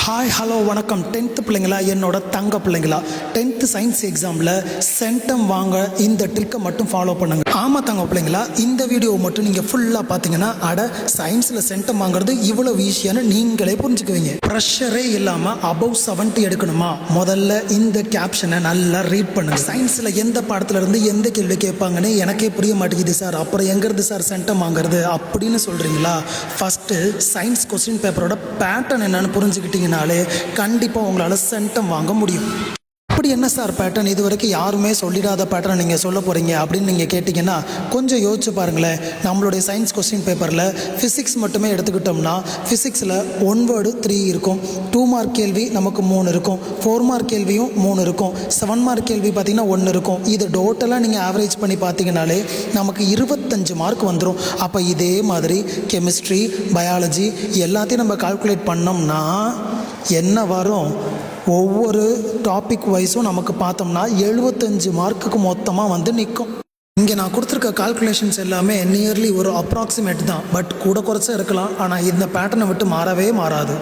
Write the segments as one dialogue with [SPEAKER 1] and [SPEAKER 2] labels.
[SPEAKER 1] Hi hello வணக்கம். 10th பிள்ளைங்களா, என்னோட தங்க பிள்ளைங்களா, 10th சயின்ஸ் எக்ஸாமில் சென்டம் வாங்க இந்த ட்ரிக்கை மட்டும் ஃபாலோ பண்ணுங்க. ஆமாம் தங்க பிள்ளைங்களா, இந்த வீடியோ மட்டும் நீங்கள் ஃபுல்லாக பார்த்தீங்கன்னா சயின்ஸில் சென்டம் வாங்குறது இவ்வளோ ஈஸியான நீங்களே புரிஞ்சுக்குவீங்க. ப்ரெஷரே இல்லாமல் அபவ் 70 எடுக்கணுமா, முதல்ல இந்த கேப்ஷனை நல்லா ரீட் பண்ணுங்க. சயின்ஸில் எந்த பாடத்துல இருந்து எந்த கேள்வி கேட்பாங்கன்னு எனக்கே புரிய மாட்டேங்குது சார், அப்புறம் எங்கிறது சார் சென்டம் வாங்குறது அப்படின்னு சொல்கிறீங்களா? ஃபஸ்ட்டு சயின்ஸ் கொஸ்டின் பேப்பரோட பேட்டர்ன் என்னன்னு புரிஞ்சுக்கிட்டீங்கனாலே கண்டிப்பாக உங்களால் சென்டம் வாங்க முடியும். அப்படி என்ன சார் பேட்டர்ன், இது வரைக்கும் யாருமே சொல்லிடாத பேட்டர்ன் நீங்கள் சொல்ல போகிறீங்க அப்படின்னு நீங்கள் கேட்டிங்கன்னா கொஞ்சம் யோசிச்சு பாருங்களேன். நம்மளுடைய சயின்ஸ் கொஸ்டின் பேப்பரில் ஃபிசிக்ஸ் மட்டுமே எடுத்துக்கிட்டோம்னா ஃபிசிக்ஸில் 1 வேர்டு 3 இருக்கும், 2 மார்க் கேள்வி நமக்கு 3 இருக்கும், 4 மார்க் கேள்வியும் 3 இருக்கும், 7 மார்க் கேள்வி பார்த்திங்கன்னா 1 இருக்கும். இது டோட்டலாக நீங்கள் ஆவரேஜ் பண்ணி பார்த்தீங்கனாலே நமக்கு 25 மார்க் வந்துடும். அப்போ இதே மாதிரி கெமிஸ்ட்ரி, பயாலஜி எல்லாத்தையும் நம்ம கால்குலேட் பண்ணோம்னா என்ன வரும்? ஒவ்வொரு டாபிக் வைஸும் நமக்கு பார்த்தோம்னா 75 மார்க்குக்கு மொத்தமாக வந்து நிற்கும். இங்கே நான் கொடுத்துருக்க கால்குலேஷன்ஸ் எல்லாமே நியர்லி ஒரு அப்ராக்சிமேட் தான், பட் கூட குறைச்சா இருக்கலாம். ஆனால் இந்த பேட்டர்னை விட்டு மாறவே மாறாது.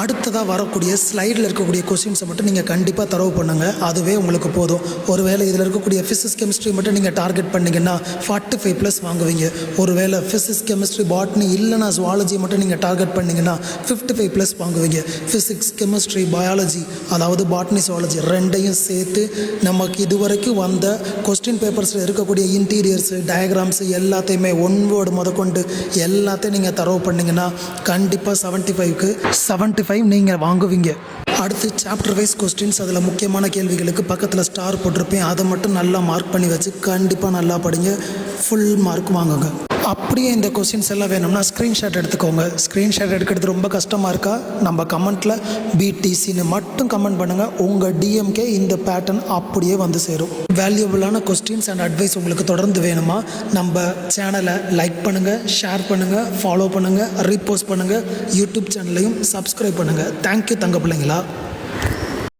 [SPEAKER 1] அடுத்ததாக வரக்கூடிய ஸ்லைடில் இருக்கக்கூடிய கொஸ்டின்ஸை மட்டும் நீங்கள் கண்டிப்பாக தரவு பண்ணுங்கள், அதுவே உங்களுக்கு போதும். ஒருவேளை இதில் இருக்கக்கூடிய ஃபிசிக்ஸ் கெமிஸ்ட்ரி மட்டும் நீங்கள் டார்கெட் பண்ணிங்கன்னா 45+ வாங்குவீங்க. ஒருவேளை ஃபிசிக்ஸ் கெமிஸ்ட்ரி பாட்னி இல்லைனா ஜுவாலஜி மட்டும் நீங்கள் டார்கெட் பண்ணிங்கன்னா 55+ வாங்குவீங்க. ஃபிசிக்ஸ் கெமிஸ்ட்ரி பயாலஜி, அதாவது பாட்னி ஜுவாலஜி ரெண்டையும் சேர்த்து நமக்கு இதுவரைக்கும் வந்த கொஸ்டின் பேப்பர்ஸில் இருக்கக்கூடிய இன்டீரியர்ஸு டயக்ராம்ஸு எல்லாத்தையுமே 1 வேர்டு முதற்கொண்டு எல்லாத்தையும் நீங்கள் தரவு பண்ணிங்கன்னா கண்டிப்பாக 75க்கு 75 நீங்கள் வாங்குவீங்க. அடுத்து சாப்டர் வைஸ் கொஸ்டின்ஸ், அதில் முக்கியமான கேள்விகளுக்கு பக்கத்தில் ஸ்டார் போட்டிருப்பேன், அதை மட்டும் நல்லா மார்க் பண்ணி வச்சு கண்டிப்பாக நல்லா படிங்க, ஃபுல் மார்க் வாங்குங்க. அப்படியே இந்த கொஸ்டின்ஸ் எல்லாம் வேணும்னா ஸ்க்ரீன்ஷாட் எடுத்துக்கோங்க. ஸ்க்ரீன்ஷாட் எடுக்கிறது ரொம்ப கஷ்டமாக இருக்கா? நம்ம கமெண்ட்டில் பிடிசின்னு மட்டும் கமெண்ட் பண்ணுங்கள், உங்கள் டிஎம்கே இந்த பேட்டர்ன் அப்படியே வந்து சேரும். வேல்யூபிளான கொஸ்டின்ஸ் அண்ட் அட்வைஸ் உங்களுக்கு தொடர்ந்து வேணுமா? நம்ம சேனலை லைக் பண்ணுங்கள், ஷேர் பண்ணுங்கள், ஃபாலோ பண்ணுங்கள், ரீபோஸ்ட் பண்ணுங்கள், யூடியூப் சேனலையும் சப்ஸ்கிரைப் பண்ணுங்கள். தேங்க்யூ தங்க பிள்ளைங்களா.